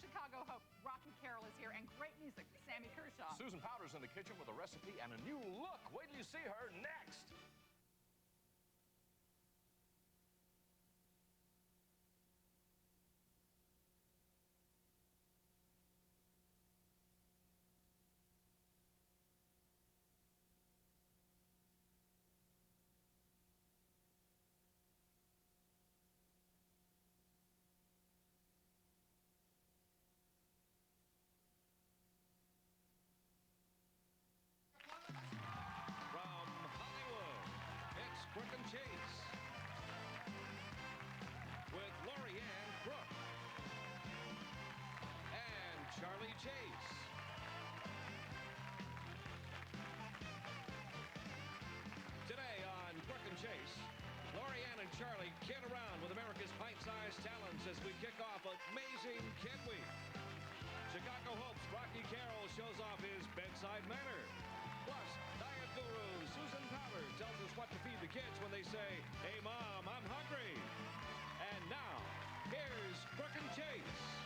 Chicago Hope. Rocky Carroll is here, and great music, Sammy Kershaw. Susan Powder's in the kitchen with a recipe and a new look. Wait till you see her next. From Hollywood, it's CrookAndChase with Lorianne Crook and Charlie Chase. Today on CrookAndChase, Lorianne and Charlie kid around with America's pint-sized talents as we kick off Amazing Kid Week. Chicago Hope's Rocky Carroll shows off his bedside manner. Plus, diet guru Susan Powder tells us what to feed the kids when they say, "Hey, Mom, I'm hungry." And now, here's CrookAndChase.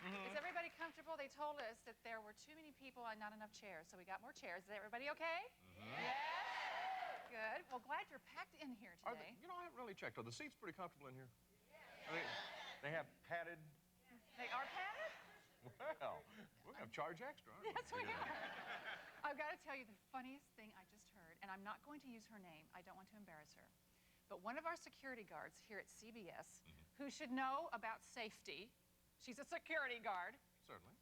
Is everybody comfortable? They told us that there were too many people and not enough chairs, so we got more chairs. Is everybody okay? Yes? Good. Well, glad you're packed in here today. You know, I haven't really checked. Are the seats pretty comfortable in here? They have padded... They are padded? Well, we're going to charge extra, aren't we? Yes, we are. I've got to tell you the funniest thing I just heard, and I'm not going to use her name. I don't want to embarrass her. But one of our security guards here at CBS, who should know about safety, she's a security guard. Certainly.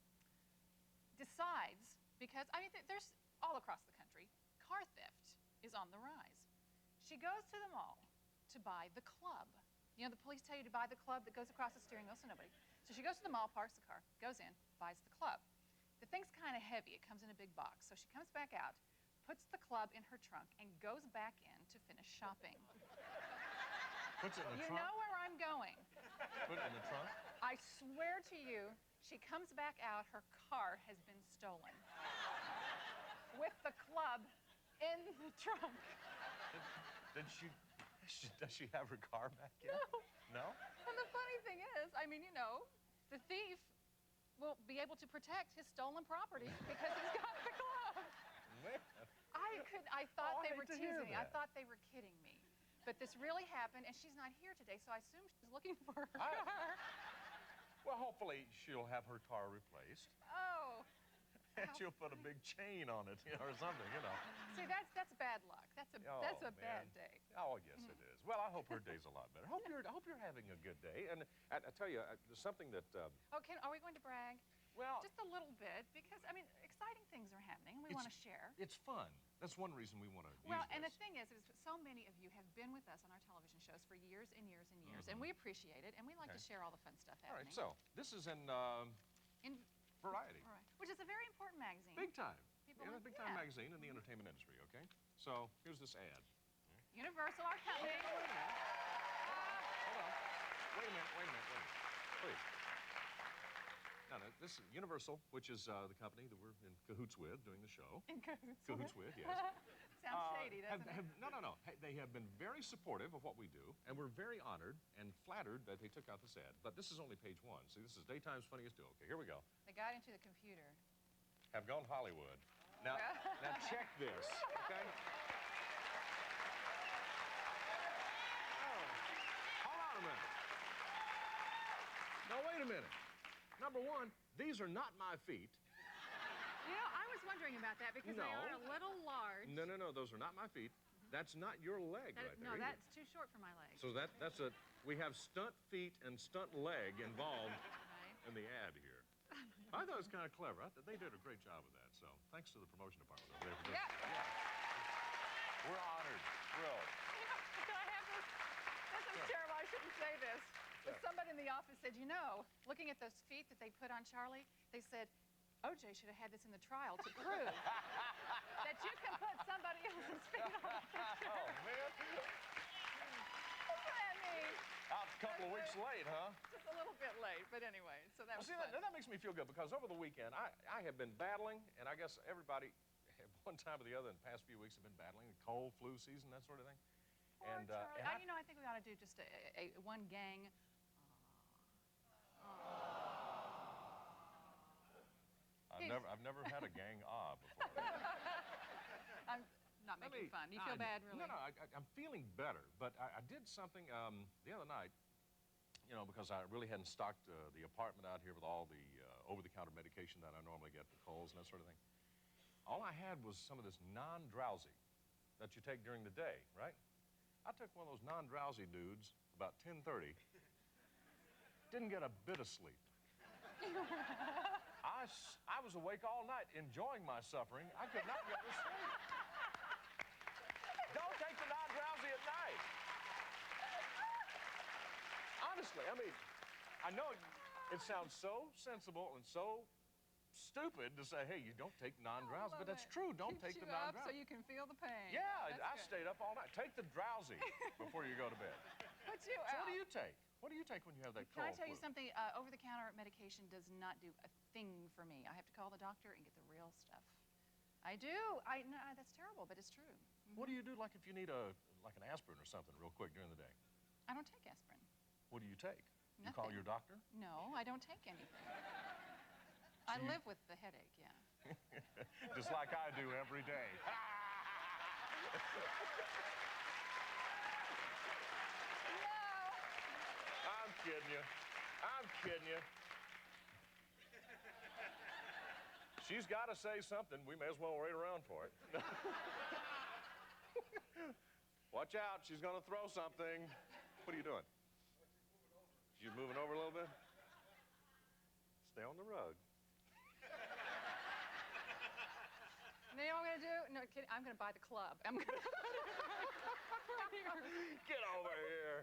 Decides, because, I mean, there's all across the country, car theft is on the rise. She goes to the mall to buy the club. You know, the police tell you to buy the club that goes across the steering wheel, so nobody. So she goes to the mall, parks the car, goes in, buys the club. The thing's kind of heavy. It comes in a big box. So she comes back out, puts the club in her trunk, and goes back in to finish shopping. Puts it in the trunk? You know where I'm going. Put it in the trunk? I swear to you, she comes back out, her car has been stolen. With the club in the trunk. Does she have her car back yet? No. No? And the funny thing is, I mean, you know, the thief will be able to protect his stolen property because he's got the club. Man. I thought they were teasing me. I that. thought they were kidding me. But this really happened, and she's not here today, so I assume she's looking for her car. Well, hopefully she'll have her car replaced. Oh. And she'll put a big chain on it, you know, or something, you know. See, that's bad luck. That's a bad day. Oh, yes, it is. Well, I hope her day's a lot better. I hope you're having a good day. And I tell you, there's something that... Are we going to brag? Well... Just a little bit, because, I mean, exciting things are happening, and we want to share. It's fun. That's one reason we want to use Well, and the thing is so many of you have been with us on our television shows for years and years and years, and we appreciate it, and we like to share all the fun stuff happening. All right, so this is in Variety. All right. Which is a very important magazine. Big time. Big time magazine in the entertainment industry, okay? So here's this ad. Universal, our company. Hold on. Wait a minute. Please. Now, this is Universal, which is the company that we're in cahoots with doing the show. In cahoots? Cahoots with, yes. Sounds shady, doesn't it? No. They have been very supportive of what we do, and we're very honored and flattered that they took out this ad. But this is only page one. See, this is Daytime's Funniest Duo. Okay, here we go. They got into the computer. Have gone Hollywood. Now check this, okay? Oh, hold on a minute. Now, wait a minute. Number one, these are not my feet. You know, I was wondering about that because they are a little large. No, those are not my feet. That's not your leg right there. No, that's too short for my leg. So we have stunt feet and stunt leg involved in the ad here. I thought it was kind of clever. They did a great job with that, so thanks to the promotion department over there for this. Yeah. We're honored, thrilled. Can I have this? This is terrible. I shouldn't say this. But somebody in the office said, you know, looking at those feet that they put on Charlie, they said, OJ should have had this in the trial to prove that you can put somebody else's feet on a picture. Oh, man. What does that mean? Out a couple of weeks late, huh? Just a little bit late, but anyway, so that was See, fun. that makes me feel good because over the weekend, I have been battling, and I guess everybody at one time or the other in the past few weeks have been battling the cold, flu season, that sort of thing. Poor And, Charlie. I think we ought to do just a one gang. I've never had a gang before. I'm not making fun. You feel bad, really? No, I'm feeling better, but I did something the other night, you know, because I really hadn't stocked the apartment out here with all the over-the-counter medication that I normally get for colds and that sort of thing. All I had was some of this non-drowsy that you take during the day, right? I took one of those non-drowsy dudes about 10:30. Didn't get a bit of sleep. I was awake all night enjoying my suffering. I could not get to sleep. Don't take the non-drowsy at night. Honestly, I mean, I know it sounds so sensible and so stupid to say, hey, you don't take non-drowsy, but that's true. Don't take the non-drowsy. So you can feel the pain. Yeah, That's I good. stayed up all night. Take the drowsy before you go to bed. Put you So out. what do you take? What do you take when you have that Can cold I tell you flu? something? Over-the-counter medication does not do a thing for me. I have to call the doctor and get the real stuff. I do. No, that's terrible, but it's true. What do you do, like if you need like an aspirin or something real quick during the day? I don't take aspirin. What do you take? You Nothing. call your doctor? No, I don't take anything. I live with the headache, yeah. Just like I do every day. I'm kidding you. I'm kidding you. She's got to say something. We may as well wait around for it. Watch out. She's going to throw something. What are you doing? She's moving over a little bit? Stay on the rug. You know what I'm going to do? No, kidding. I'm going to buy the club. I'm going to Get over here.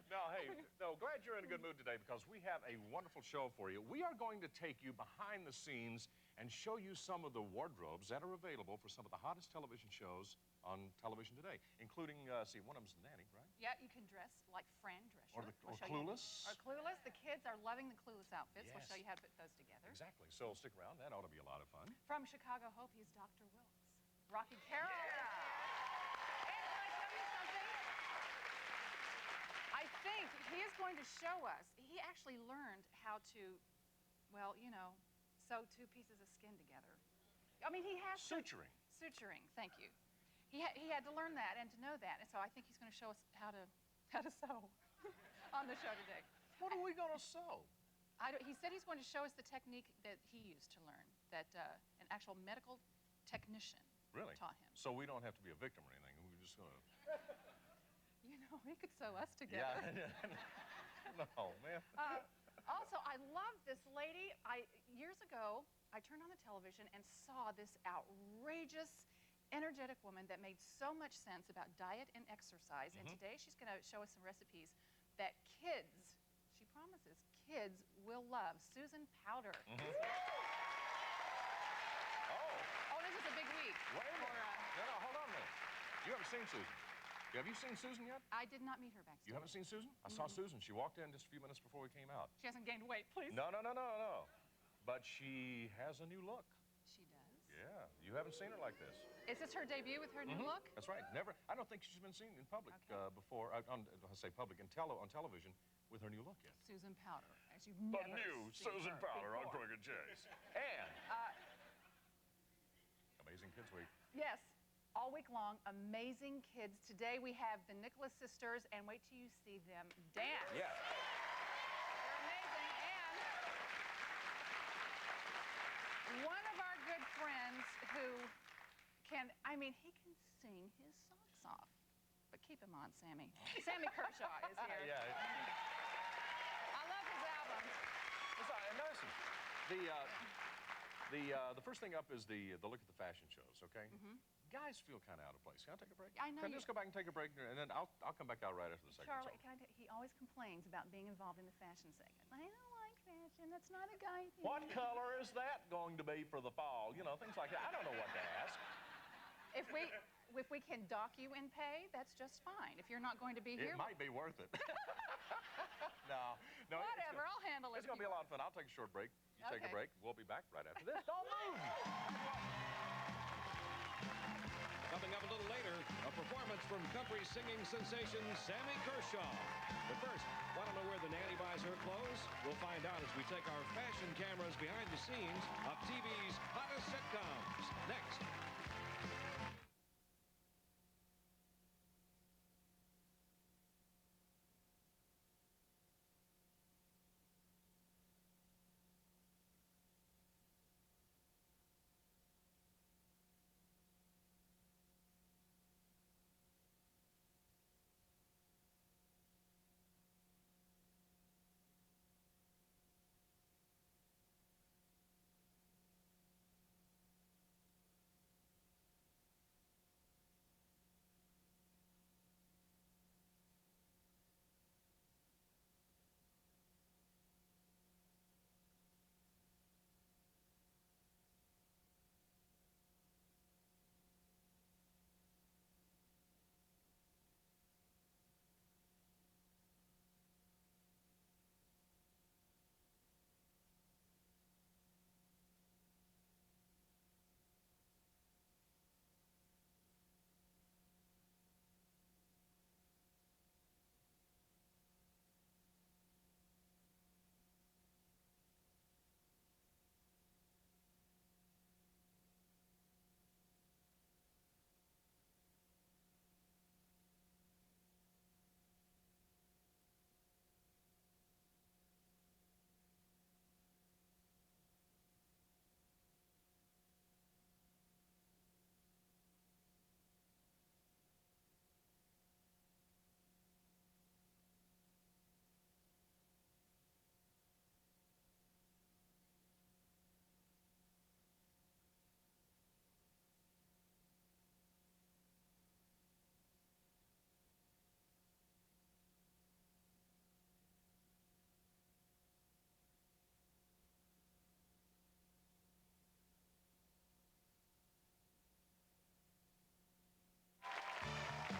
No, hey, glad you're in a good mood today because we have a wonderful show for you. We are going to take you behind the scenes and show you some of the wardrobes that are available for some of the hottest television shows on television today, including, one of them's Nanny, right? Yeah, you can dress like Fran Drescher. Or Clueless. Or Clueless. The kids are loving the Clueless outfits. We'll Yes. show you how to put those together. Exactly. So stick around. That ought to be a lot of fun. From Chicago Hope, he's Dr. Wilkes. Rocky Carroll. Yeah! And can I tell you something? I think he is going to show us. He actually learned how to, well, you know, sew two pieces of skin together. I mean, he has Suturing. Suturing, thank you. He had to learn that and to know that, and so I think he's going to show us how to sew on the show today. What are we going to sew? He said he's going to show us the technique that he used to learn, that an actual medical technician taught him. So we don't have to be a victim or anything. We're just going to... You know, he could sew us together. Yeah. No, man. Also, I love this lady. Years ago, I turned on the television and saw this outrageous, energetic woman that made so much sense about diet and exercise. And today she's going to show us some recipes that kids, she promises, kids will love. Susan Powder. Oh, Oh, this is a big week. wait a minute. No, hold on a minute. You haven't seen Susan. Have you seen Susan yet? I did not meet her backstage. You haven't seen Susan? I saw Susan. She walked in just a few minutes before we came out. She hasn't gained weight, please. No. But she has a new look. She does? Yeah. You haven't seen her like this. Is this her debut with her new look? That's right. Never. I don't think she's been seen in public before. I say public on television with her new look yet. Susan Powder, as you've The never new seen Susan her Powder on before. CrookAndChase. And Amazing Kids Week. Yes, all week long, amazing kids. Today we have the Nicholas sisters, and wait till you see them dance. Yeah. They're amazing. And one of our good friends who can, he can sing his socks off. But keep him on, Sammy. Sammy Kershaw is here. Yeah. I love his albums. And listen, the first thing up is the look at the fashion shows, okay? Guys feel kind of out of place. Can I take a break? I know Can I just go back and take a break, and then I'll come back out right after the segment. Charlie, he always complains about being involved in the fashion segment. I don't like fashion. That's not a guy thing. What color is that going to be for the fall? You know, things like that. I don't know what to ask. If if we can dock you in pay, that's just fine. If you're not going to be here, It might be worth it. No. whatever, I'll handle it. It's going to be a lot of fun. I'll take a short break. You take a Okay. break. We'll be back right after this. Don't move! Coming up a little later, a performance from country singing sensation Sammy Kershaw. But first, want to know where the nanny buys her clothes? We'll find out as we take our fashion cameras behind the scenes of TV's hottest sitcoms. Next.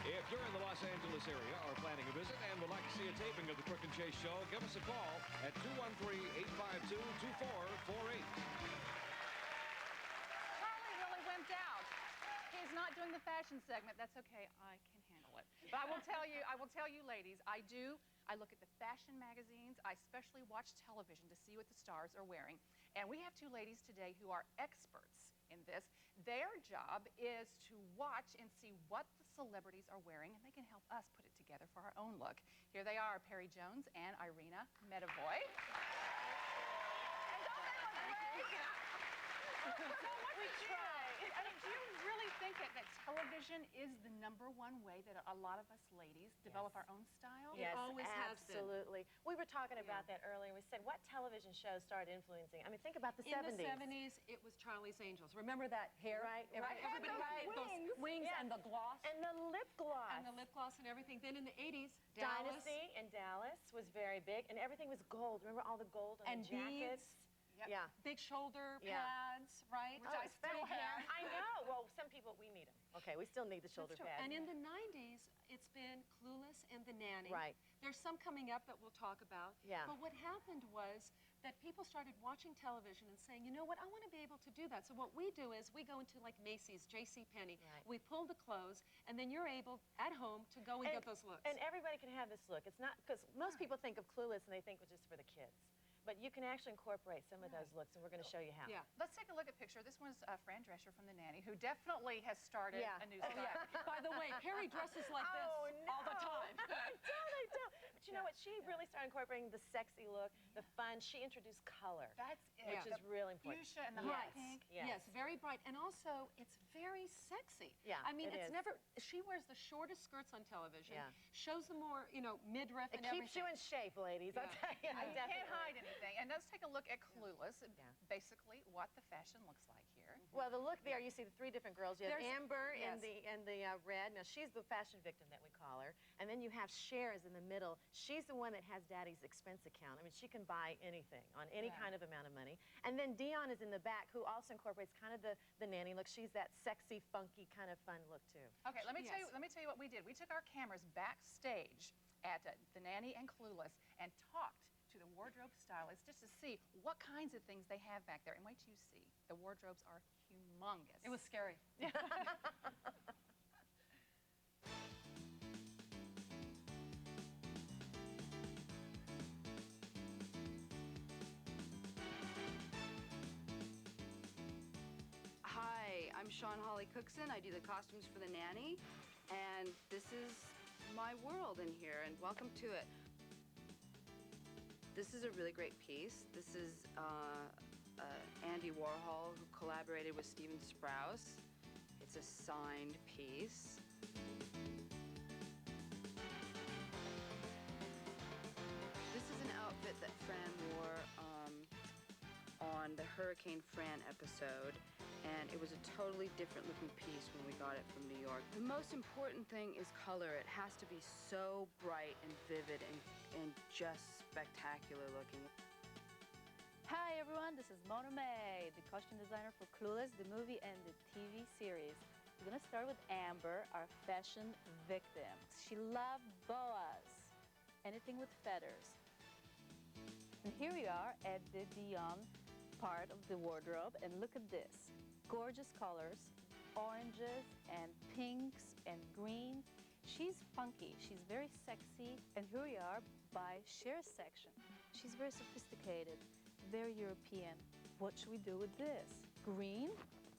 If you're in the Los Angeles area or planning a visit and would like to see a taping of the Crook and Chase show, give us a call at 213-852-2448. Charlie really wimped out. He's not doing the fashion segment. That's okay. I can handle it. But I will tell you, ladies, I look at the fashion magazines. I especially watch television to see what the stars are wearing. And we have two ladies today who are experts in this. Their job is to watch and see what the celebrities are wearing, and they can help us put it together for our own look. Here they are, Perry Jones and Irena Medavoy. And don't they look great? We try. I mean, do you really think that television is the #1 way that a lot of us ladies develop our own style? Yes, always has been. absolutely. We were talking about that earlier. We said, what television shows started influencing? I mean, think about the In 70s. the 70s, it was Charlie's Angels. Remember that hair? Right, right. Everybody had those wings Yeah. and the gloss. And the lip gloss. And the lip gloss and everything. Then in the 80s, Dallas. Dynasty in Dallas was very big, and everything was gold. Remember all the gold on And the jackets? beads. Yep. Yeah. Big shoulder Yeah. pads, right? Which I still Big hair. have. I know. Well, some people, we need them. Okay, we still need the shoulder That's true. pads. And in the 90s, it's been Clueless and The Nanny. Right. There's some coming up that we'll talk about. Yeah. But what happened was that people started watching television and saying, you know what, I want to be able to do that. So what we do is we go into like Macy's, JCPenney. Right. We pull the clothes, and then you're able, at home, to go and get those looks. And everybody can have this look. It's not, because most people think of Clueless and they think it's just for the kids. But you can actually incorporate some of those looks, and we're going to show you how. Yeah. Let's take a look at a picture. This one's Fran Drescher from The Nanny, who definitely has started Yeah. a new Oh, style. yeah. By the way, Perry dresses like this Oh, no. all the time. I don't. But you know what? She really started incorporating the sexy look, the fun. She introduced color, That's it. which is really important. Fuchsia and the Yes. hot pink. Yes. Very bright. And also, it's very sexy. Yeah, I mean, it it's is. never, she wears the shortest skirts on television, Yeah. shows the more, midriff It and keeps everything. you in shape, ladies. I'll Yeah. tell you. You can't hide anything. And let's take a look at Clueless. Yeah. Basically, what the fashion looks like here. Well, the look there, you see the three different girls. You have There's- Amber yes. in the red. Now, she's the fashion victim that we call her. And then you have Cher's in the middle. She's the one that has Daddy's expense account. I mean, she can buy anything on any kind of amount of money. And then Dion is in the back, who also incorporates kind of the nanny look. She's that sexy, funky, kind of fun look, too. Okay, let me tell you what we did. We took our cameras backstage at The Nanny and Clueless and talked to the wardrobe stylists just to see what kinds of things they have back there. And wait till you see. The wardrobes are humongous. It was scary. Hi, I'm Sean Holly Cookson. I do the costumes for The Nanny, and this is my world in here, and welcome to it. This is a really great piece. This is Andy Warhol, who collaborated with Steven Sprouse. It's a signed piece. This is an outfit that Fran wore on the Hurricane Fran episode, and it was a totally different looking piece when we got it from New York. The most important thing is color. It has to be so bright and vivid and just spectacular looking. Hi everyone, this is Mona May, the costume designer for Clueless, the movie and the TV series. We're gonna start with Amber, our fashion victim. She loved boas, anything with feathers. And here we are at the Dion part of the wardrobe, and look at this. Gorgeous colors, oranges and pinks and green. She's funky, she's very sexy, and here we are by Cher's section. She's very sophisticated, very European. What should we do with this? Green?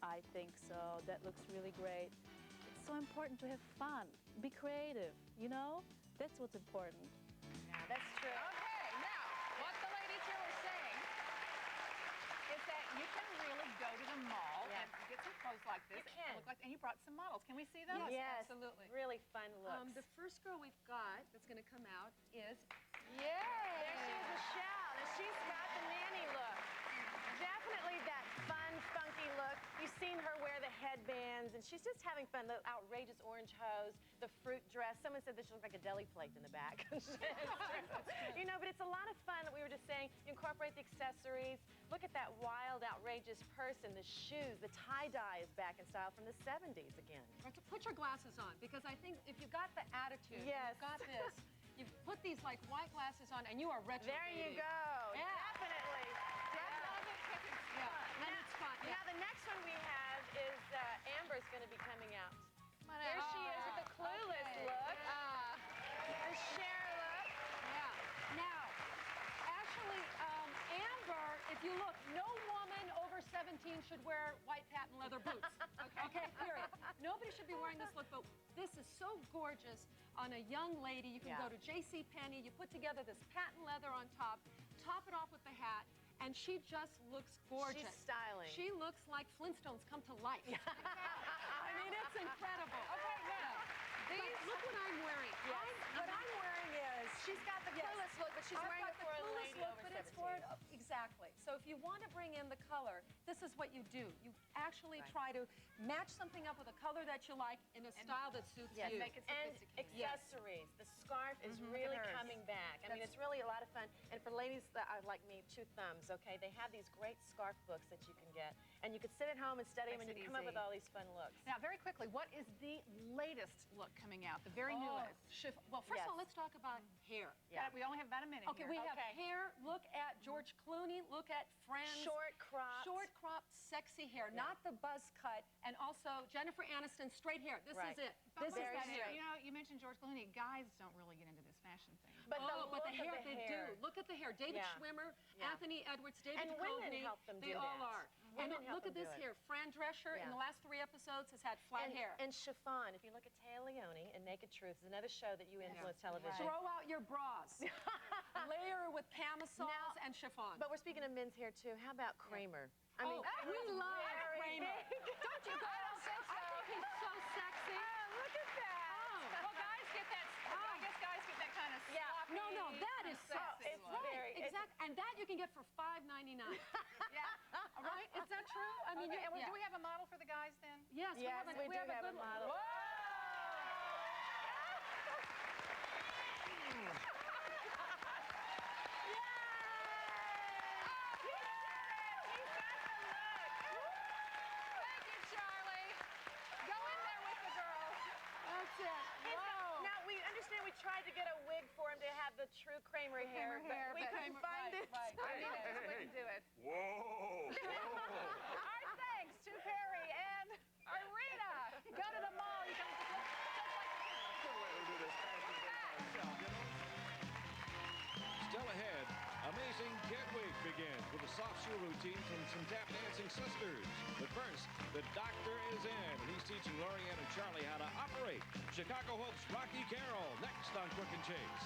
I think so. That looks really great. It's so important to have fun, be creative, you know? That's what's important. Yeah, that's true. Okay, now, what the ladies here were saying is that you can really go to the mall and get some clothes like this. You can. And you brought some models. Can we see them? Yes, absolutely. Really fun looks. The first girl we've got that's going to come out is There she is, Michelle, and she's got the nanny look. Definitely that fun, funky look. You've seen her wear the headbands, and she's just having fun. The outrageous orange hose, the fruit dress. Someone said that she looked like a deli plate in the back. You know, but it's a lot of fun. We were just saying, you incorporate the accessories. Look at that wild, outrageous person, the shoes, the tie-dye is back in style from the 70s again. put your glasses on, because I think if you've got the attitude, Yes. you've got this, you've put these like white glasses on, and you are retro. There you baby. go. Yeah. Definitely. Yeah, and it's fun. Now, the next one we have is Amber's going to be coming out. There she is with the Clueless look. The Cher look. Yeah. Now, actually, Amber, if you look, no woman over 17 should wear white patent leather boots. Okay, period. Nobody should be wearing this look, but this is so gorgeous on a young lady. You can go to JCPenney, you put together this patent leather on top it off with the hat, and she just looks gorgeous. She's styling. She looks like Flintstones come to life. I mean, it's incredible. Okay, now, look what I'm wearing. What I'm wearing is... She's got the Clueless look, but she's I've wearing got it for the a Clueless lady look, over but 17. it's for exactly. So if you want to bring in the color, this is what you do. You actually try to match something up with a color that you like in a style that suits Yes, you. make it and sophisticated. accessories. The scarf is really coming back. I mean, it's really a lot of fun. And for ladies that are like me, two thumbs, okay, they have these great scarf books that you can get. And you can sit at home and study them, and you can come up with all these fun looks. Now, very quickly, what is the latest look coming out, the very newest? Well, first of all, let's talk about hair. Yeah. We only have about a minute Okay, here. we have hair. Look at George Clooney. Look at Friends. Short cropped. Short cropped, sexy hair, not the buzz cut. And also Jennifer Aniston, straight hair. This is it. This is very that hair. straight. You know, you mentioned George Clooney. Guys don't really get into this fashion thing. But the but look the hair, of the they hair. do. Look at the hair. David Schwimmer, Anthony Edwards, David And women Duchovny, help them they do all that. are. Women And help look at them this do it. hair. Fran Drescher in the last 3 episodes has had flat hair. And chiffon. If you look at Taya Leone in Naked Truth, is another show that you influence television. Throw out your bras. Layer with camisoles and chiffon. But we're speaking of men's hair too. How about Kramer? I mean, we love very Kramer. big. Don't you guys? I think he's so sexy. Look at that. Well, guys get that. I guess guys get that kind of sloppy. No, that is so sexy it's look. very- Exactly. And that you can get for $5.99. Yeah. All right? Is that true? I mean, Okay, yeah. do we have a model for the guys then? Yes, Yes, we do have a good model. Whoa! Thank you, Charlie. Go in there with the girls. That's it. Now, we understand we tried to get a wig for him to have the true Kramer hair, but we couldn't find it. Right. I mean, Hey, I just hey, wouldn't do it. Whoa! Our thanks to Perry and Irena. Go to the mall. You can just like Still ahead, Amazing Kid Week begins with a soft shoe routine from some tap dancing sisters. But first, the doctor is in, and he's teaching Lorianne and Charlie how to operate. Chicago Hope's Rocky Carroll, next on Crook and Chase.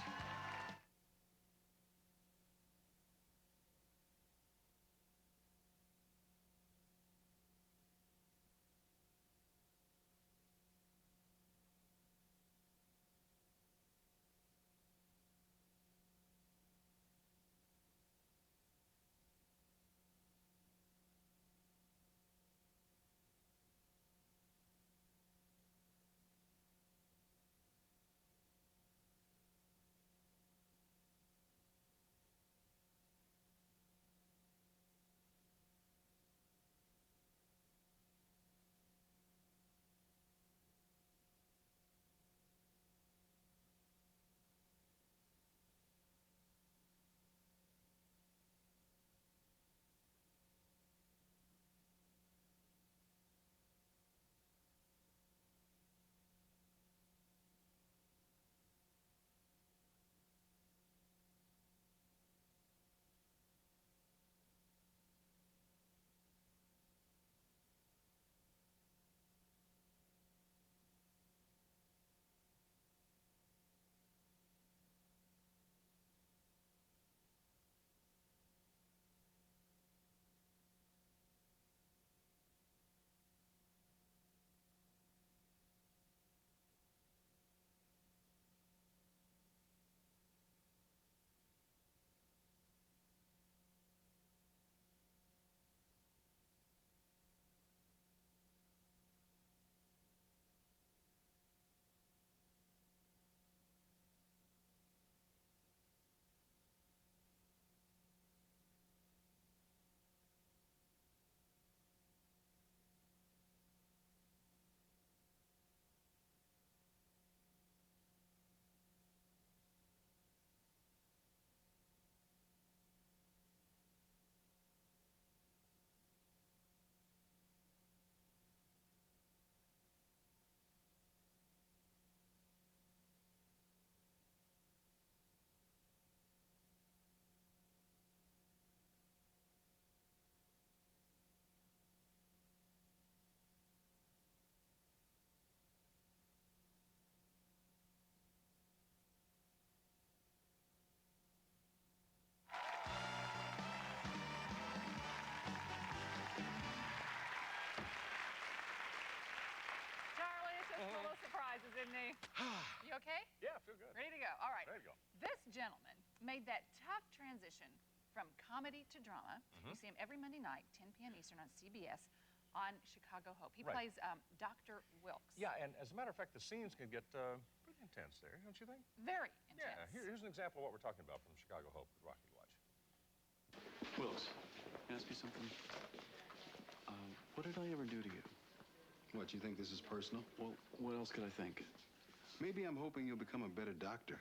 Charlie, it's just full of surprises, isn't he? You okay? Yeah, I feel good. Ready to go. All right. Ready to go. This gentleman made that tough transition from comedy to drama. You see him every Monday night, 10 p.m. Eastern on CBS on Chicago Hope. He Right. plays Dr. Wilkes. Yeah, and as a matter of fact, the scenes can get pretty intense there, don't you think? Very Yeah, intense. here's an example of what we're talking about from Chicago Hope. Rocky, watch. Wilkes, can I ask you something? What did I ever do to you? What, you think this is personal? Well, what else could I think? Maybe I'm hoping you'll become a better doctor.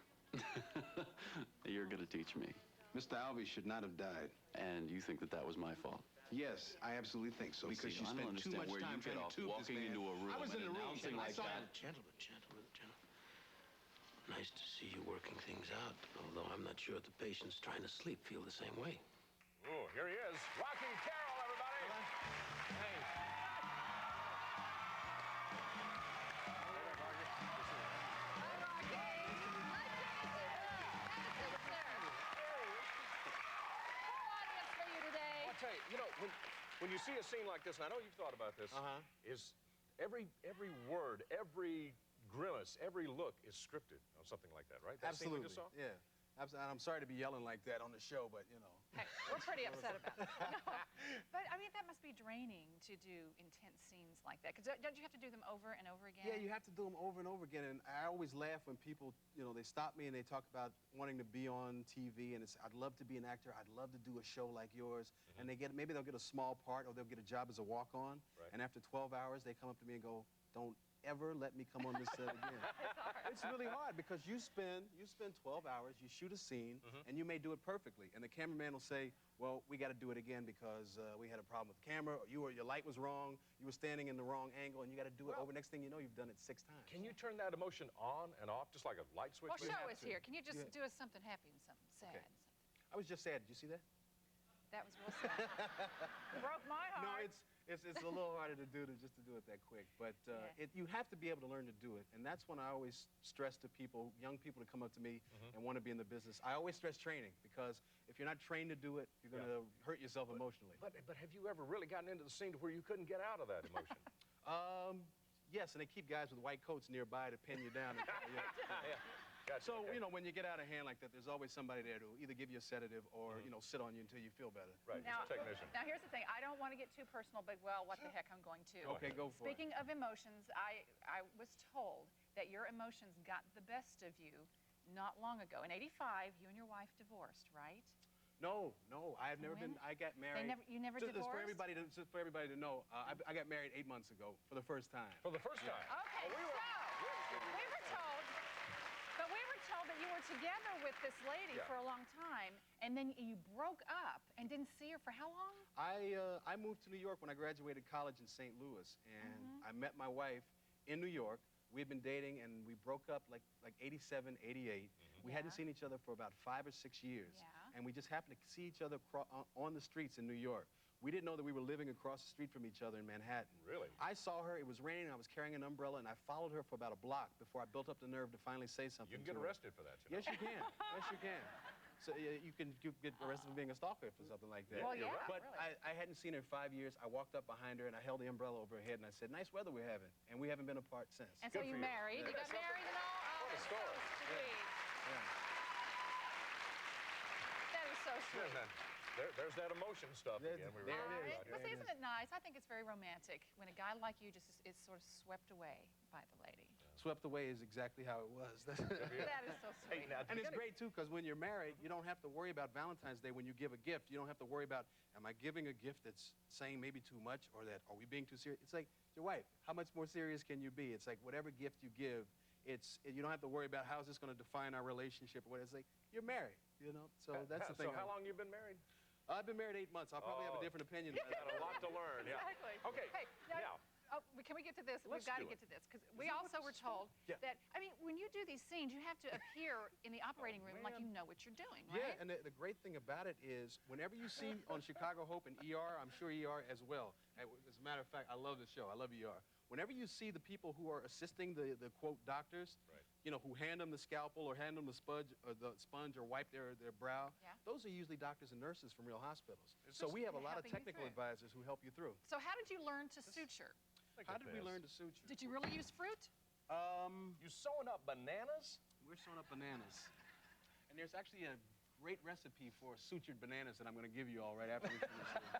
You're gonna teach me. Mr. Alvey should not have died. And you think that that was my fault? Yes, I absolutely think so. Well, Because see, you I don't spent too understand much where time you get trying to off tube this walking man. into a room I was and in the room. announcing I like saw that. Gentlemen. Nice to see you working things out, although I'm not sure the patients trying to sleep feel the same way. Oh, here he is. Rocky Carroll, everybody. Hey. I'll tell you, when you see a scene like this, and I know you've thought about this, is every word, every grimace, every look is scripted on something like that, right? That scene we just saw? Yeah. I'm sorry to be yelling like that on the show, but, you know. Hey, we're pretty upset about it. No. But, I mean, that must be draining to do intense scenes like that. Because don't you have to do them over and over again? Yeah, you have to do them over and over again. And I always laugh when people, you know, they stop me and they talk about wanting to be on TV. And it's, I'd love to be an actor. I'd love to do a show like yours. And they get, maybe they'll get a small part or they'll get a job as a walk-on. Right. And after 12 hours, they come up to me and go, don't ever let me come on this set again. It's really hard because you spend 12 hours, you shoot a scene, and you may do it perfectly. And the cameraman will say, well, we got to do it again because we had a problem with the camera, or your light was wrong, you were standing in the wrong angle, and you got to do it over. Next thing you know, you've done it 6 times. Can you turn that emotion on and off, just like a light switch? Well, show us here. Can you just do us something happy and something sad? Okay. And something? I was just sad. Did you see that? That was real sad. Broke my heart. No, it's a little harder to do just to do it that quick. But you have to be able to learn to do it. And that's when I always stress to people, young people to come up to me and want to be in the business. I always stress training because if you're not trained to do it, you're going to hurt yourself emotionally. But have you ever really gotten into the scene to where you couldn't get out of that emotion? Yes, and they keep guys with white coats nearby to pin you down. And Gotcha, so, okay. you know, when you get out of hand like that, there's always somebody there to either give you a sedative or, you know, sit on you until you feel better. Right, Now, just a technician. now, here's the thing. I don't want to get too personal, but, well, what the heck, I'm going to. Okay, go for it. Speaking of emotions, I was told that your emotions got the best of you not long ago. In '85, you and your wife divorced, right? No, I've never been. I got married. You never just divorced? For everybody to know, I got married 8 months ago for the first time. For the first time? Okay, we were told, but we were told that you were together with this lady for a long time, and then you broke up and didn't see her for how long? I moved to New York when I graduated college in St. Louis, and I met my wife in New York. We had been dating, and we broke up like 87, 88. We hadn't seen each other for about 5 or 6 years, and we just happened to see each other on the streets in New York. We didn't know that we were living across the street from each other in Manhattan. Really? I saw her, it was raining, I was carrying an umbrella, and I followed her for about a block before I built up the nerve to finally say something. You can get arrested for that, you know? Yes, you can. Yes, you can. So you can get arrested for being a stalker for something like that. Well, yeah, But really. I hadn't seen her in 5 years. I walked up behind her, and I held the umbrella over her head, and I said, nice weather we're having. And we haven't been apart since. And so you married. You got married and all? Oh, What a that's so story. sweet. That is so sweet. There's that emotion stuff again. We were There talking it is. about But here. see, isn't it nice? I think it's very romantic when a guy like you just is sort of swept away by the lady. Swept away is exactly how it was. That is so Hey, sweet. now, And it's great, too, because when you're married, you don't have to worry about Valentine's Day when you give a gift. You don't have to worry about, am I giving a gift that's saying maybe too much or that, are we being too serious? It's like, your wife, how much more serious can you be? It's like whatever gift you give, you don't have to worry about how's this going to define our relationship or what. It's like, you're married, you know? So that's the thing. So how long you been married? I've been married 8 months. I'll probably have a different opinion. You've got a lot to learn, yeah. Exactly. Okay, Hey, now. can we get to this? Let's We've got to do get it. to this because we also were told that, I mean, when you do these scenes, you have to appear in the operating room like you know what you're doing, right? Yeah, and the great thing about it is whenever you see on Chicago Hope and ER, I'm sure ER as well. As a matter of fact, I love the show. I love ER. Whenever you see the people who are assisting the quote doctors, you know, who hand them the scalpel or hand them the sponge or wipe their brow, those are usually doctors and nurses from real hospitals. So we have a lot of technical advisors who help you through. So how did you learn to suture? How did we learn to suture? Did you really use fruit? You sewing up bananas? We're sewing up bananas. And there's actually a great recipe for sutured bananas that I'm going to give you all right after we finish this.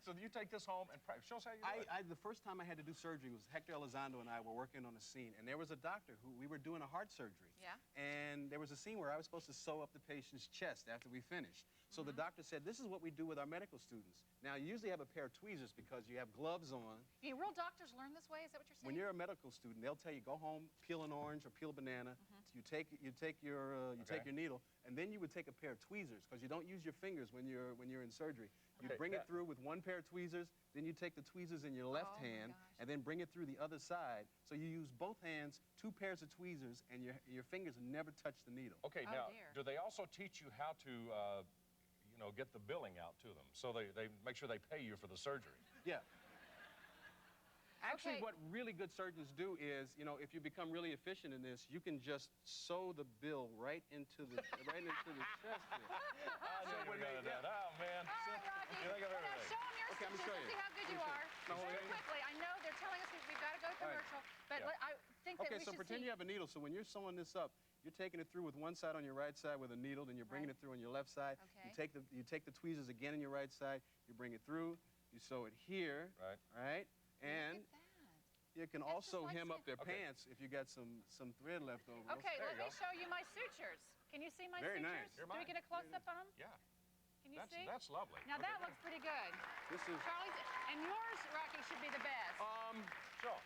So you take this home and practice. Show us how you do it. The first time I had to do surgery was Hector Elizondo and I were working on a scene, and there was a doctor who we were doing a heart surgery. Yeah. And there was a scene where I was supposed to sew up the patient's chest after we finished. So the doctor said, this is what we do with our medical students. Now, you usually have a pair of tweezers because you have gloves on. Do real doctors learn this way? Is that what you're saying? When you're a medical student, they'll tell you, go home, peel an orange or peel a banana. You take your needle, and then you would take a pair of tweezers because you don't use your fingers when you're in surgery. You bring it through with one pair of tweezers, then you take the tweezers in your left hand, and then bring it through the other side. So you use both hands, 2 pairs of tweezers, and your fingers never touch the needle. Okay, now, do they also teach you how to, you know, get the billing out to them? So they make sure they pay you for the surgery? Yeah. Actually, what really good surgeons do is, you know, if you become really efficient in this, you can just sew the bill right into the chest here. Oh, man. All right, Rocky. You think of Now everything. show them your Okay, I'm suture. gonna show Let's you. see how good you are. Very quickly. I know they're telling us we've got to go to commercial, but I think that we Okay, so should pretend see. you have a needle. So when you're sewing this up, You're taking it through with one side on your right side with a needle, then you're bringing it through on your left side. Okay. You take the tweezers again in your right side, you bring it through, you sew it here. Right. Right? And Look at that. you can That's also just like hem up their Okay. pants if you got some thread left over. Okay, There let you me go. show you my sutures. Can you see my Very sutures? nice. You're Do we mine. get a close-up on them? Yeah. Can you see? That's lovely. Now that looks pretty good. This is Charlie's, and yours, Rocky, should be the best. Sure.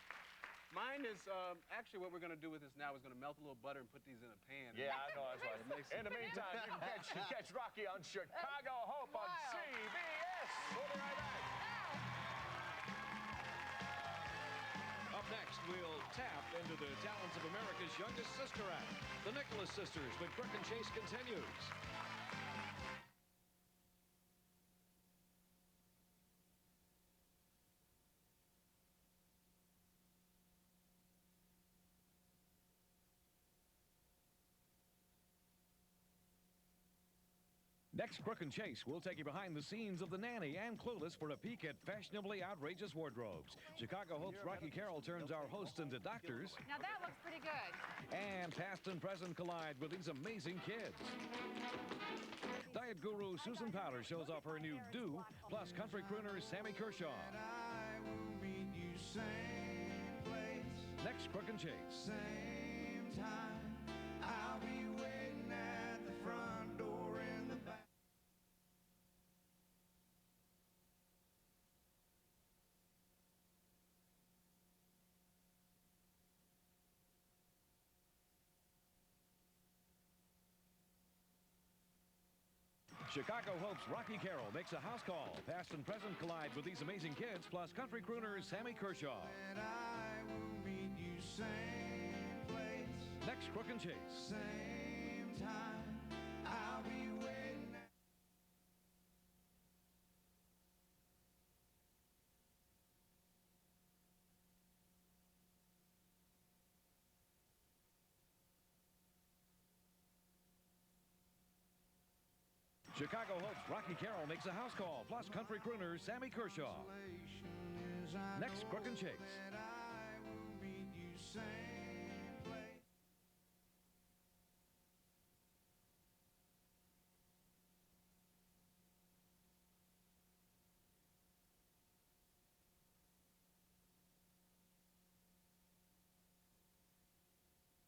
mine is actually what we're going to do with this now is going to melt a little butter and put these in a pan. Yeah, I know. That's right. It makes In the meantime, you can catch Rocky on Chicago Hope on Wild. CBS. We'll be right back. Up next, we'll tap into the talents of America's youngest sister act, the Nicholas Sisters, with Crook and Chase continues. Next, Crook and Chase will take you behind the scenes of The Nanny and Clueless for a peek at fashionably outrageous wardrobes. Chicago Hope's Rocky Carroll turns our hosts into doctors. Now that looks pretty good. And past and present collide with these amazing kids. Diet guru Susan Powder shows off her new Do, plus country crooner Sammy Kershaw. Next, Crook and Chase. Same time, I'll be waiting at the front door in the back. Chicago Hope's Rocky Carroll makes a house call. Past and present collide with these amazing kids, plus country crooner Sammy Kershaw. And I will meet you same place, Next, Crook and Chase. same time, I'll be waiting at Chicago Hope's Rocky Carroll makes a house call, plus country crooner Sammy Kershaw. as I Next, know Crook and Chase. that I will meet you same place.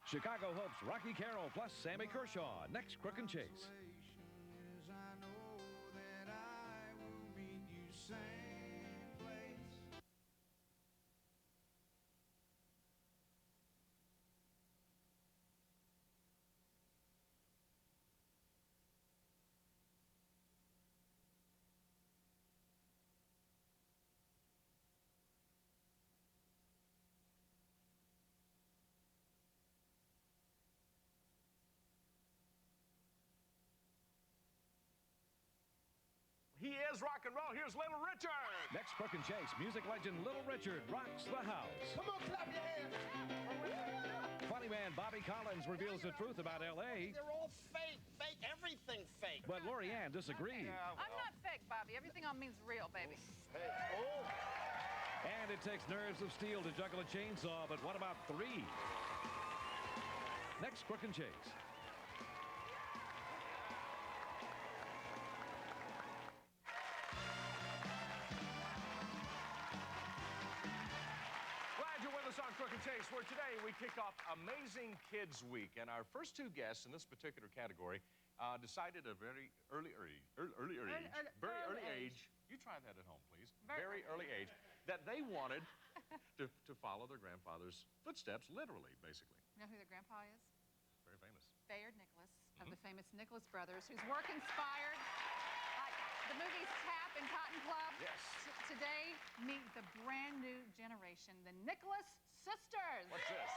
Chicago Hope's Rocky Carroll plus Sammy Kershaw. Next, Crook and Chase. As I know that I will meet you same place. He is rock and roll. Here's Little Richard. Next, Crook and Chase. Music legend Little Richard rocks the house. Come on, clap your hands. Funny man Bobby Collins reveals the truth about L.A., They're all fake. Fake. Everything fake. but Lorianne disagrees. I'm not fake, Bobby. Everything on me is real, baby. And it takes nerves of steel to juggle a chainsaw, but what about 3? Next, Crook and Chase. Glad you're with us on Crook and Chase, where today we kick off Amazing Kids Week. And our first 2 guests in this particular category decided at a very early age. You try that at home, please. Very early age. That they wanted to follow their grandfather's footsteps, literally, basically. You know who their grandpa is? Very famous. Bayard Nicholas, of the famous Nicholas Brothers, whose work inspired the movies Tap and Cotton Club. Yes. Today, meet the brand new generation, the Nicholas Sisters. What's this?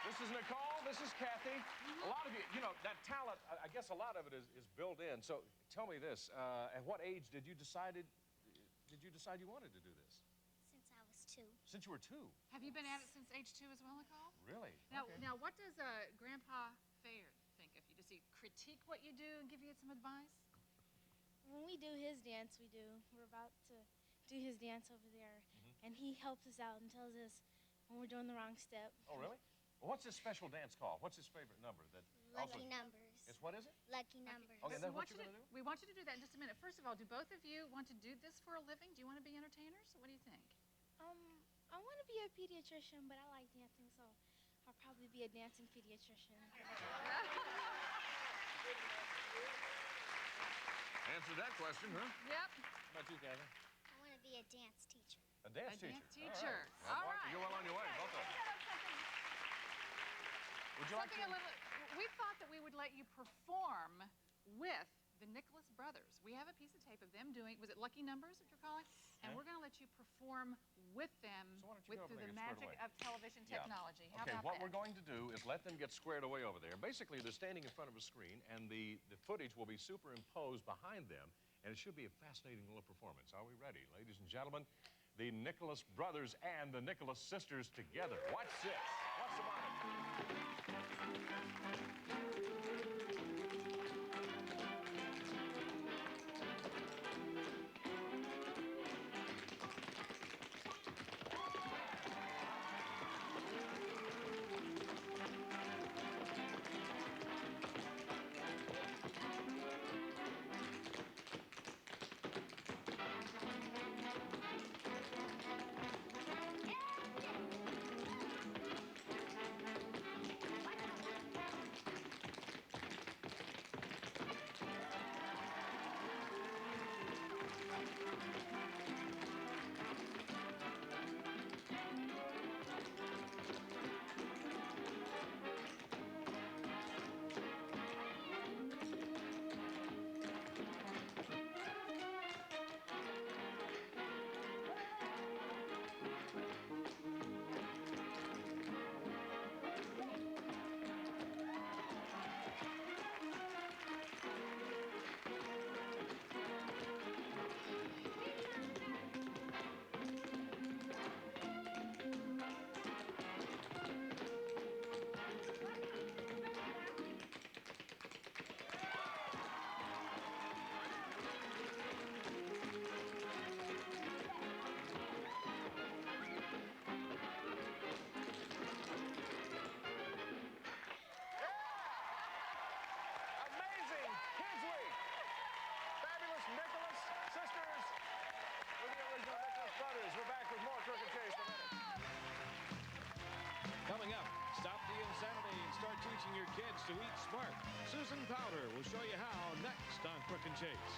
This is Nicole. This is Kathy. A lot of you know, that talent, I guess a lot of it is built in. So tell me this, at what age did you decide you wanted to do this? Since I was 2. Since you were 2? Have you been at it since age 2 as well, Nicole? Really? Now, Okay. now what does Grandpa Fair think of you? Does he critique what you do and give you some advice? When we do his dance, we're about to do his dance over there, and he helps us out and tells us when we're doing the wrong step. Oh, really? Well, what's his special dance called? What's his favorite number? Lucky numbers. It's what is it? Lucky numbers. Okay, then what you gonna do? We want you to do that in just a minute. First of all, do both of you want to do this for a living? Do you want to be entertainers? What do you think? I want to be a pediatrician, but I like dancing, so I'll probably be a dancing pediatrician. Answer that question, huh? Yep. How about you, Kathy? I want to be a dance teacher. A dance A teacher. dance teacher. All All right. right. You're well on your way, both of you. Would you like Something to? a little. We thought that we would let you perform with the Nicholas brothers. We have a piece of tape of them doing. Was it Lucky Numbers that you're calling? And we're going to let you perform with them So why don't you go over through there the and get squared magic away? of television Yeah. technology. How Okay, about what that? we're going to do is let them get squared away over there. Basically, they're standing in front of a screen, and the footage will be superimposed behind them, and it should be a fascinating little performance. Are we ready? Ladies and gentlemen, the Nicholas brothers and the Nicholas sisters together. Watch this. Watch them on it. Amazing Kids Week! Fabulous Nicholas sisters with the original Nicholas brothers. We're back with more Crook and Chase in a minute. Coming up, stop the insanity and start teaching your kids to eat smart. Susan Powder will show you how next on Crook and Chase.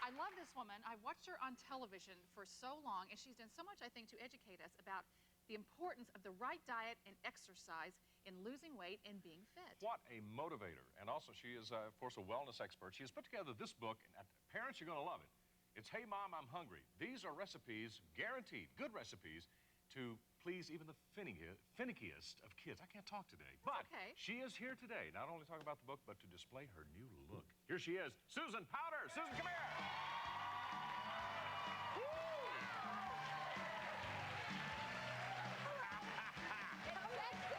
I love this woman. I've watched her on television for so long, and she's done so much, I think, to educate us about the importance of the right diet and exercise in losing weight and being fit. What a motivator. And also, she is, of course, a wellness expert. She has put together this book, and parents, you're going to love it. It's Hey Mom, I'm Hungry. These are recipes, guaranteed, good recipes, to please even the finickiest of kids. I can't talk today. But she is here today, not only to talk about the book, but to display her new look. Here she is, Susan Powder. Susan, come here.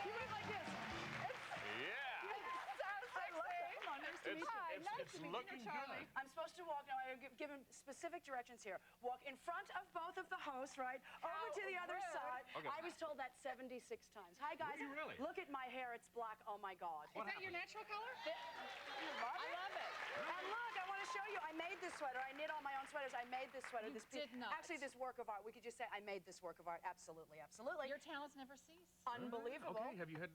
You look like this. Yeah. Nice to meet looking you, Charlie. good. I'm supposed to walk now. I'm given specific directions here. Walk in front of both of the hosts, right? Over to the other side. Okay. I was told that 76 times. Hi, guys. Were you really? Look at my hair. It's black. Oh, my God. Is that your natural color? You love it? I love it. And look, I want to show you. I made this sweater. I knit all my own sweaters. I made this sweater. You did not. Actually, this work of art. We could just say I made this work of art. Absolutely, absolutely. Your talents never cease. Unbelievable. Okay, have you had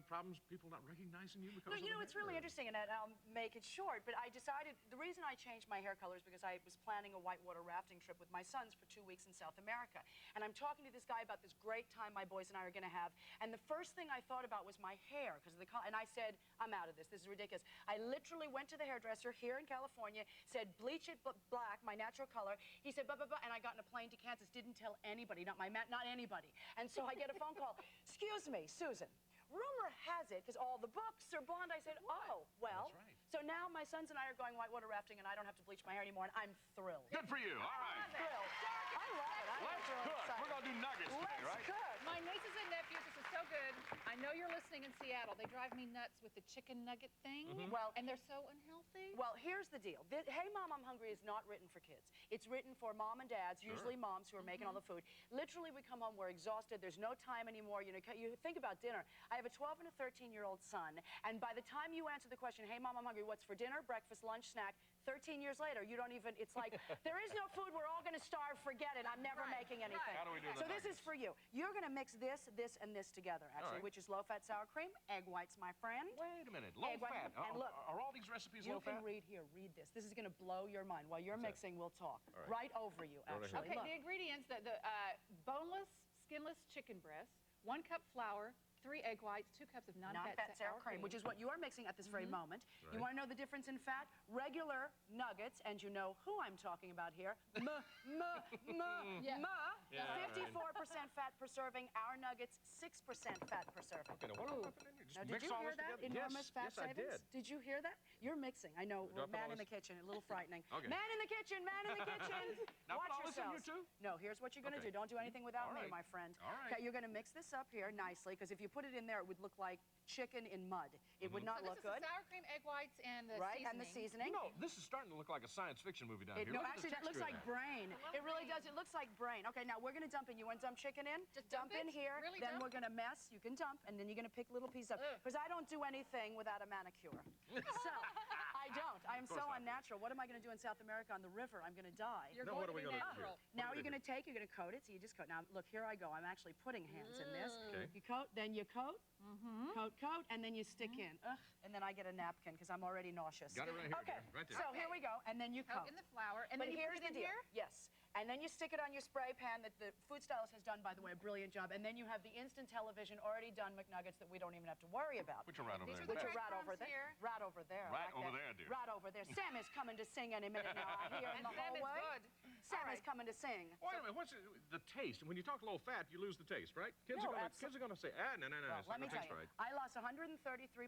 problems, people not recognizing you because No, of you know, the it's hair? really interesting, and I'll make it short, but I decided, the reason I changed my hair color is because I was planning a whitewater rafting trip with my sons for 2 weeks in South America. And I'm talking to this guy about this great time my boys and I are going to have, and the first thing I thought about was my hair, because of the and I said, I'm out of this is ridiculous. I literally went to the hairdresser here in California, said, bleach it black, my natural color. He said, and I got in a plane to Kansas, didn't tell anybody, not anybody. And so I get a phone call, excuse me, Susan, rumor has it, because all the books are blonde, I said, oh, well. That's right. So now my sons and I are going whitewater rafting, and I don't have to bleach my hair anymore, and I'm thrilled. Good for you. All right. I'm thrilled. I love it. Let's cook. We're going to do nuggets today, right? Let's cook. My nieces and nephews, this is so good. I know you're listening in Seattle. They drive me nuts with the chicken nugget thing. Well, and they're so unhealthy. Well, here's the deal. Hey Mom, I'm Hungry is not written for kids. It's written for mom and dads, usually moms who are making all the food. Literally, we come home, we're exhausted. There's no time anymore. You know, you think about dinner. I have a 12 and a 13-year-old son, and by the time you answer the question, hey Mom, I'm hungry, what's for dinner, breakfast, lunch, snack, 13 years later, you don't even, it's like, there is no food, we're all going to starve, forget it, I'm never making anything. How do we do So this is for you. You're going to mix this, and this together, actually, which is low-fat sour cream, egg whites, my friend. Wait a minute, low-fat. And look, are all these recipes low-fat? You can read here, read this. This is going to blow your mind. While you're mixing, we'll talk. Right over you, actually. Okay, look. the ingredients, the boneless, skinless chicken breast, 1 cup flour, 3 egg whites, 2 cups of non-fat sour cream, which is what you are mixing at this very moment. You want to know the difference in fat? Regular nuggets, and you know who I'm talking about here. 54% fat per serving. Our nuggets, 6% fat per serving. Okay, now what do I put in here? Just Now, mix did you all hear this that? together? Enormous fat yes, savings? I did. Did you hear that? You're mixing. I know, Do I put man all in the this- kitchen, a little frightening. Okay. Man in the kitchen, man in the kitchen. Now Watch put all this in here, yourselves. too? No, here's what you're going to Okay. do. Don't do anything without All me, right. my friend. All right. Okay, you're going to mix this up here nicely, because if you put it in there, it would look like chicken in mud. It would not So look this is good. the sour cream, egg whites, and the Right, seasoning. and the seasoning. No, this is starting to look like a science fiction movie down here. No, Look at the actually, that looks texture like of brain. It really does. It looks like brain. Okay, now we're going to dump in. You want to dump chicken in? Just dump dump in it? here. Really then dump? we're going to mess. You can dump, and then you're going to pick little pieces up. Because I don't do anything without a manicure. So, I don't. I am so unnatural. What am I going to do in South America on the river? I'm going to die. You're No, going what are we to be gonna do? natural. Now you're going to take, you're going to coat it, so you just coat. Now, look, here I go. I'm actually putting hands in this. Okay. You coat, then you coat, coat, and then you stick in. And then I get a napkin, because I'm already nauseous. Got it right here, Okay, dear. Right there. so here we go, and then you coat. In the flour, and But then you here's put it the in deal. here? Yes. And then you stick it on your spray pan that the food stylist has done, by the way, a brilliant job. And then you have the instant television already done McNuggets that we don't even have to worry about. Which are right over These there. are the Which are right over breadcrumbs there. here. Right over there. Right like over that. there, dear. Right over there. Sam is coming to sing any minute now. I hear in And the Sam is hallway. good. Sam is coming to sing. Wait a minute, what's the taste? When you talk low fat, you lose the taste, right? Kids No, are going to say, no, Well, it's let not me going to tell taste you, right. I lost 133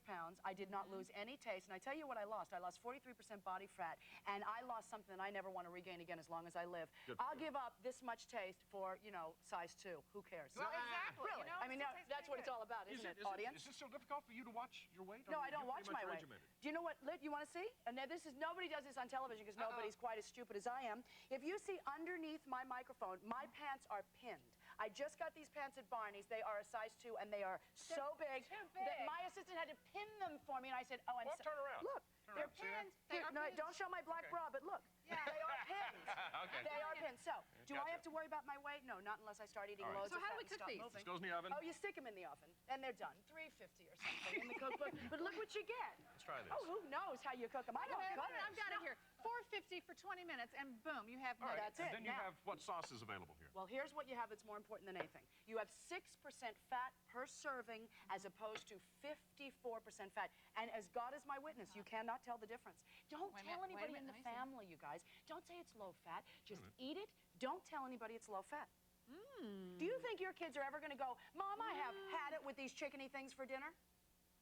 pounds. I did not lose any taste. And I tell you what I lost. I lost 43% body fat. And I lost something that I never want to regain again as long as I live. Good for I'll you. give up this much taste for, you know, size 2. Who cares? Well, exactly. Really? You know, I mean, it tastes that's what pretty it's all about, isn't it, audience? Is it so difficult for you to watch your weight? No, I don't You're watch pretty my much weight. regimented. Do you know what, Lit, you want to see? And now this is, nobody does this on television because nobody's quite as stupid as I am. If you see underneath my microphone, my pants are pinned. I just got these pants at Barney's. They are a size 2, and they are so big that my assistant had to pin them for me, and I said, oh, I'm Well, turn around. Look, Turn they're around. See that? pinned. Here, no, don't show my black bra, but look. Yeah. They are pinned. Okay. They are pinned. So, do I Gotcha. have to worry about my weight? No, not unless I start eating All right. loads So of how fat do we and cook stop these? moving. This goes in the oven. Oh, you stick them in the oven, and they're done. 350 or something in the cookbook. But look what you get. Let's try this. Oh, who knows how you cook them? I don't cook I've got it here. 450 $1.50 for 20 minutes, and boom, you have All right, That's and it. then you Now- have what sauce is available here? Well, here's what you have that's more important than anything. You have 6% fat per serving as opposed to 54% fat. And as God is my witness, you cannot tell the difference. Don't Wait a tell minute, wait a anybody in minute, the let me see. family, you guys. Don't say it's low fat. Just eat it. Don't tell anybody it's low fat. Do you think your kids are ever going to go, Mom, I have had it with these chickeny things for dinner?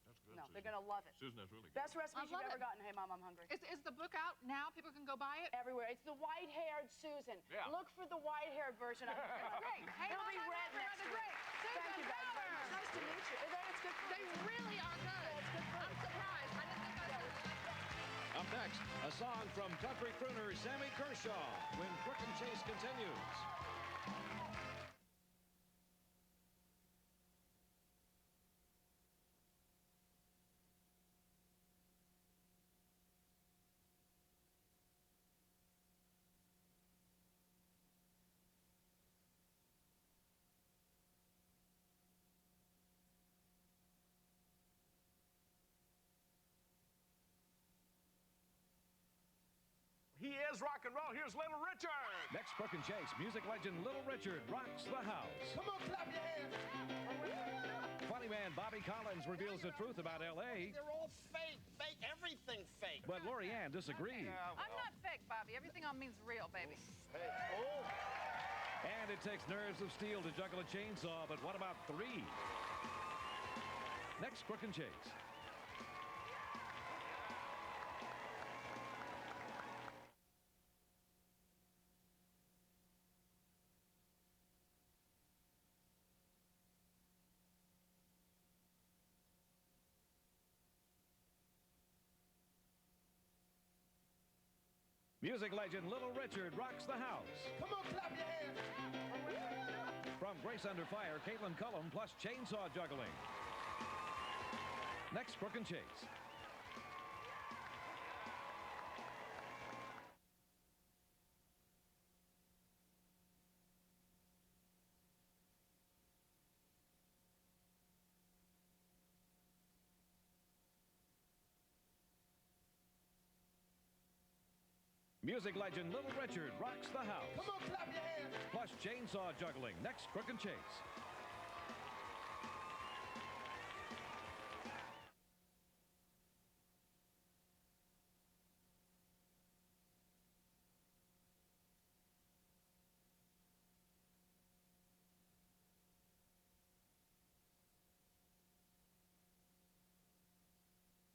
That's good, No, Susan. they're going to love it. Susan, that's really good. Best recipes you've love ever it. gotten. Hey, Mom, I'm hungry. Is the book out now? People can go buy it? Everywhere. It's the white-haired Susan. Yeah. Look for the white-haired version. Great. Hey, It'll Mom, be I'm red hungry. next to They're it. great. Thank you, guys. Susan It's nice to meet you. It's good food. They really are good. Yeah, it's good food. I'm surprised. I didn't think I was going to like that. Up next, a song from country crooner Sammy Kershaw when Crook and Chase continues. He is rock and roll. Here's Little Richard. Next, Crook and Chase, music legend Little Richard rocks the house. Come on, clap your hands. Funny man Bobby Collins reveals the truth about L.A., They're all fake. Fake. Everything fake. but Lorianne disagrees. I'm not fake, Bobby. Everything on me's real, baby. Hey, oh. And it takes nerves of steel to juggle a chainsaw, but what about 3? Next, Crook and Chase. Music legend Little Richard rocks the house. Come on, clap your hands. From Grace Under Fire, Caitlin Cullum plus chainsaw juggling. Next, Crook and Chase. Music legend Little Richard rocks the house. Come on, clap your hands. Plus chainsaw juggling. Next, Crook and Chase.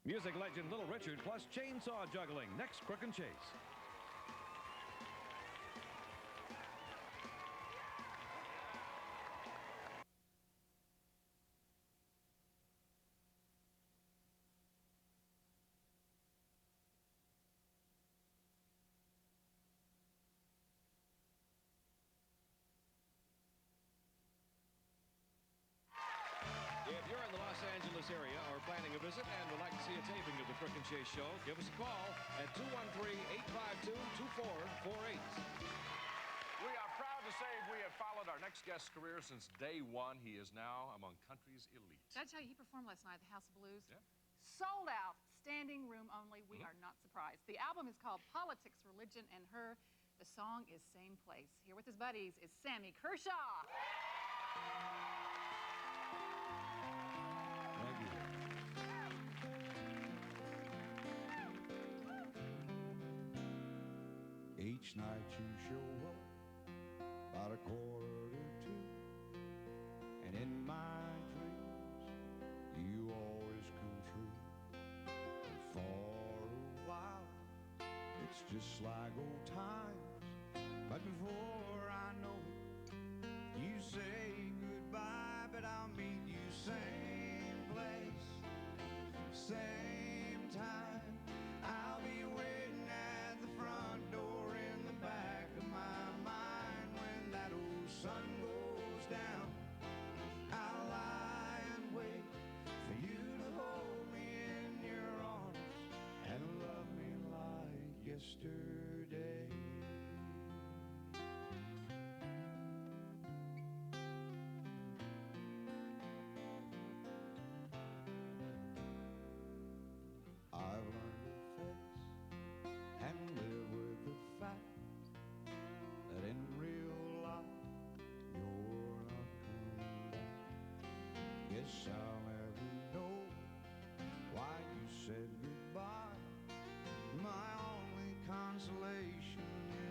Music legend Little Richard plus chainsaw juggling. Next, Crook and Chase. If you're in the Los Angeles area or planning a visit and would like to see a taping of the Crook and Chase show, give us a call at 213-852-2448. We are proud to say we have followed our next guest's career since day one. He is now among country's elite. Did I tell you he performed last night at the House of Blues? Yeah. Sold out, standing room only. We are not surprised. The album is called Politics, Religion, and Her. The song is Same Place. Here with his buddies is Sammy Kershaw. Thank you. Each night you show up about 1:45, and in my dreams you always come true. And for a while it's just like old times, but before I know it, you say goodbye, but I'll meet you same place, same time. I'll be waiting at the front door in the back of my mind. When that old sun goes down, I'll lie and wait for you to hold me in your arms and love me like yesterday. I've learned to face and live with guess I'll never know why you said goodbye. My only consolation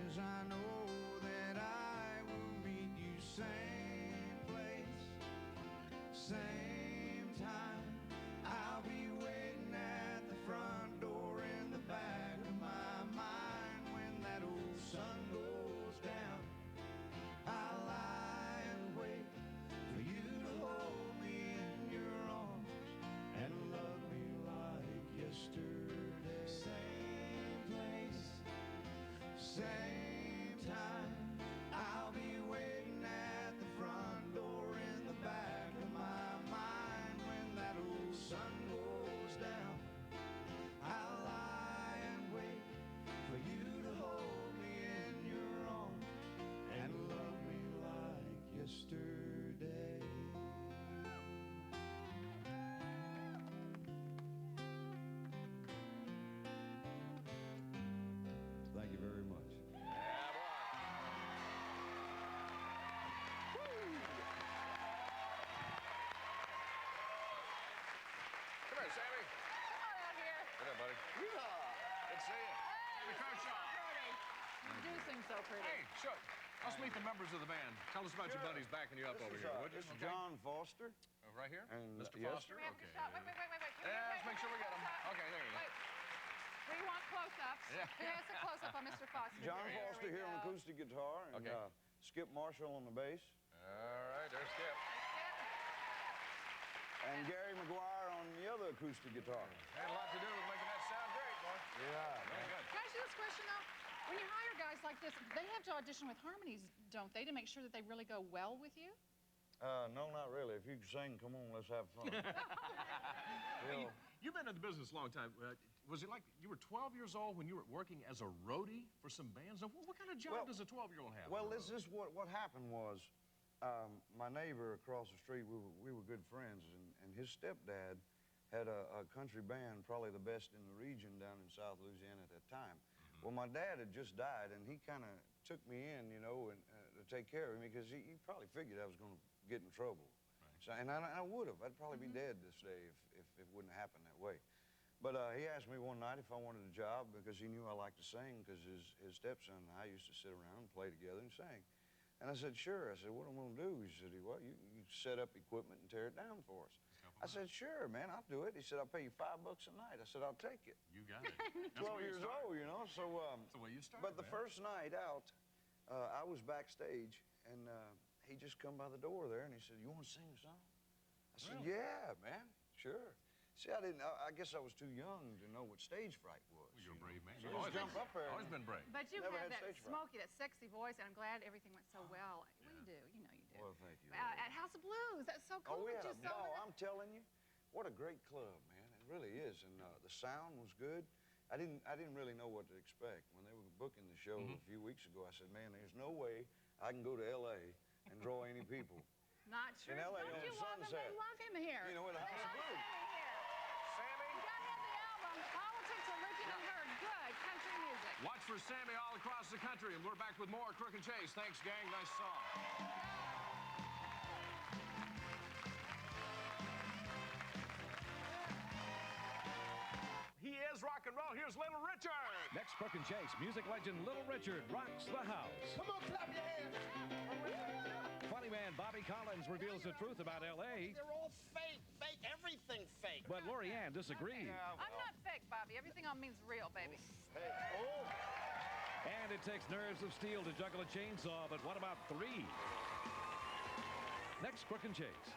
is I know that I will meet you same place, same time. I'll be waiting at the front door in the back of my mind when that old sun goes down. I'll lie and wait for you to hold me in your arms and love me like yesterday. Same place, same time. I'll be waiting at the front door in the back of my mind when that old sun goes down. I'll lie and wait for you to hold me in your arms and love me like yesterday. Thank you very much. Come here, Sammy. Come on out here. What up, buddy? Good to see you. Sammy Kershaw. You do seem so pretty. Hey, sure. Let's meet the members of the band. Tell us about your buddies backing you up over here, would you? This is John Foster. Right here? And, Mr. yes. Foster? We have a Okay. good shot. Wait. Yeah, let's make sure we get him. Okay, there you go. Wait. We want close-ups. Yeah. Who has a close-up on Mr. Foster? John There Foster we here on go. acoustic guitar, and Okay. Skip Marshall on the bass, All right, there's Skip. and Gary McGuire on the other acoustic guitar. Had a lot to do with making that sound great, boy. Yeah. Very good. Can I ask you this question, though? When you hire guys like this, they have to audition with harmonies, don't they, to make sure that they really go well with you? No, not really. If you can sing, come on, let's have fun. Hey, you've been in the business a long time. Was it like you were 12 years old when you were working as a roadie for some bands? Now, what kind of job does a 12-year-old have? Well, this is what happened was, my neighbor across the street, we were good friends, and his stepdad had a country band, probably the best in the region down in South Louisiana at that time. Well, my dad had just died, and he kind of took me in, you know, and to take care of me because he probably figured I was going to get in trouble. Right. So, and I would have. I'd probably be dead this day if it wouldn't have happened that way. But he asked me one night if I wanted a job because he knew I liked to sing because his stepson and I used to sit around and play together and sing. And I said, sure. I said, what am I going to do? He said, well, you set up equipment and tear it down for us. I said, sure, man, I'll do it. He said, I'll pay you $5 a night. I said, I'll take it. You got it. 12 years old, you know, so... That's the way you started, But the first night out, I was backstage, and he just come by the door there, and he said, you want to sing a song? I said, yeah, man, sure. See, I guess I was too young to know what stage fright was. Well, you're a brave man. So You've always jump up there. Always been brave. But you Never have had that stage fright. smoky, that sexy voice, and I'm glad everything went so well. Well, you do. You know you do. Well, thank you. At House of Blues, that's so cool. Oh, that yeah. you saw No, that. I'm telling you, what a great club, man. It really is. And the sound was good. I didn't really know what to expect. When they were booking the show a few weeks ago, I said, man, there's no way I can go to L.A. and draw any people. Not true. In LA Don't on you love him? Sunset. They love him here. You know, at the House of Blues. Sammy? You gotta have the album, Politics of Religion and Her. Good country music. Watch for Sammy all across the country, and we're back with more Crook and Chase. Thanks, gang. Nice song. He is rock and roll. Here's Little Richard. Next, Crook and Chase, music legend Little Richard rocks the house. Come on, clap your hands. Funny man Bobby Collins reveals the truth about L.A., They're all fake, everything fake. but Lori Ann disagrees. I'm not fake, Bobby. Everything on me's real, baby. And it takes nerves of steel to juggle a chainsaw, but what about 3? Next, Crook and Chase.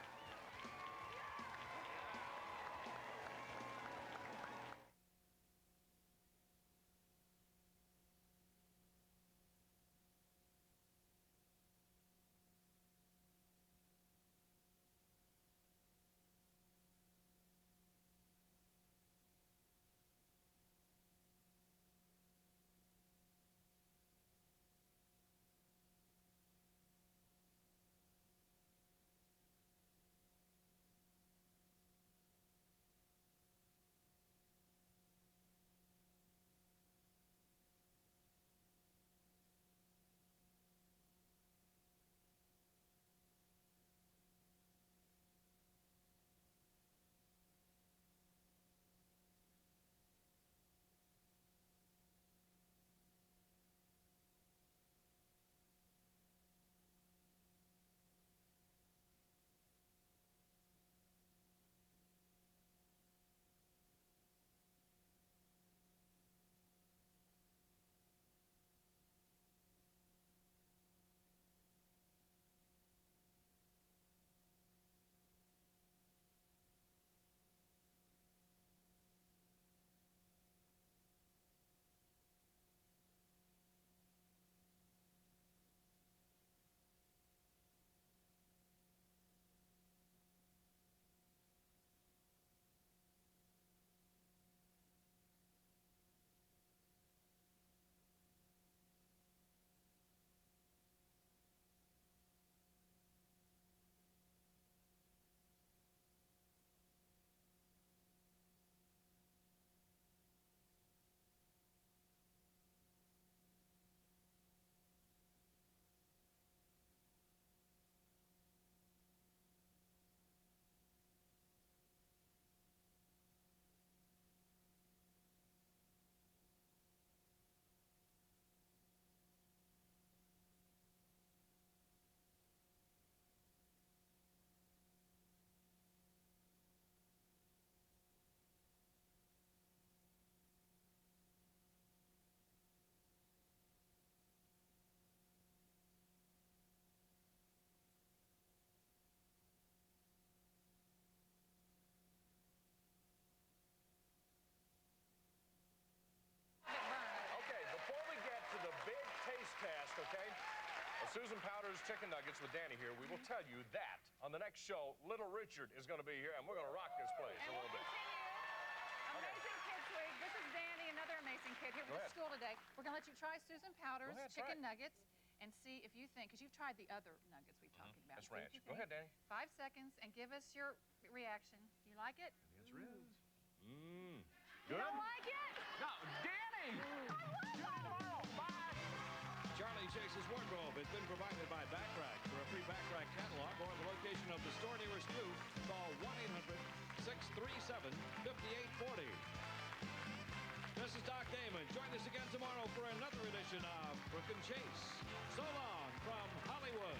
Susan Powder's Chicken Nuggets with Danny here. We will tell you that on the next show, Little Richard is going to be here, and we're going to rock this place a little bit. Amazing Kids Week. This is Danny, another amazing kid here with the school today. We're going to let you try Susan Powder's Chicken Nuggets and see if you think, because you've tried the other nuggets we've talked about. That's ranch. Go ahead, Danny. 5 seconds and give us your reaction. You like it? The answer is. You don't like it? No, Danny! Tomorrow. Bye. Charlie Chase's wardrobe has been provided by Backrack. For a free Backrack catalog or the location of the store nearest you, call 1-800-637-5840. This is Doc Damon. Join us again tomorrow for another edition of Crook and Chase. So long from Hollywood.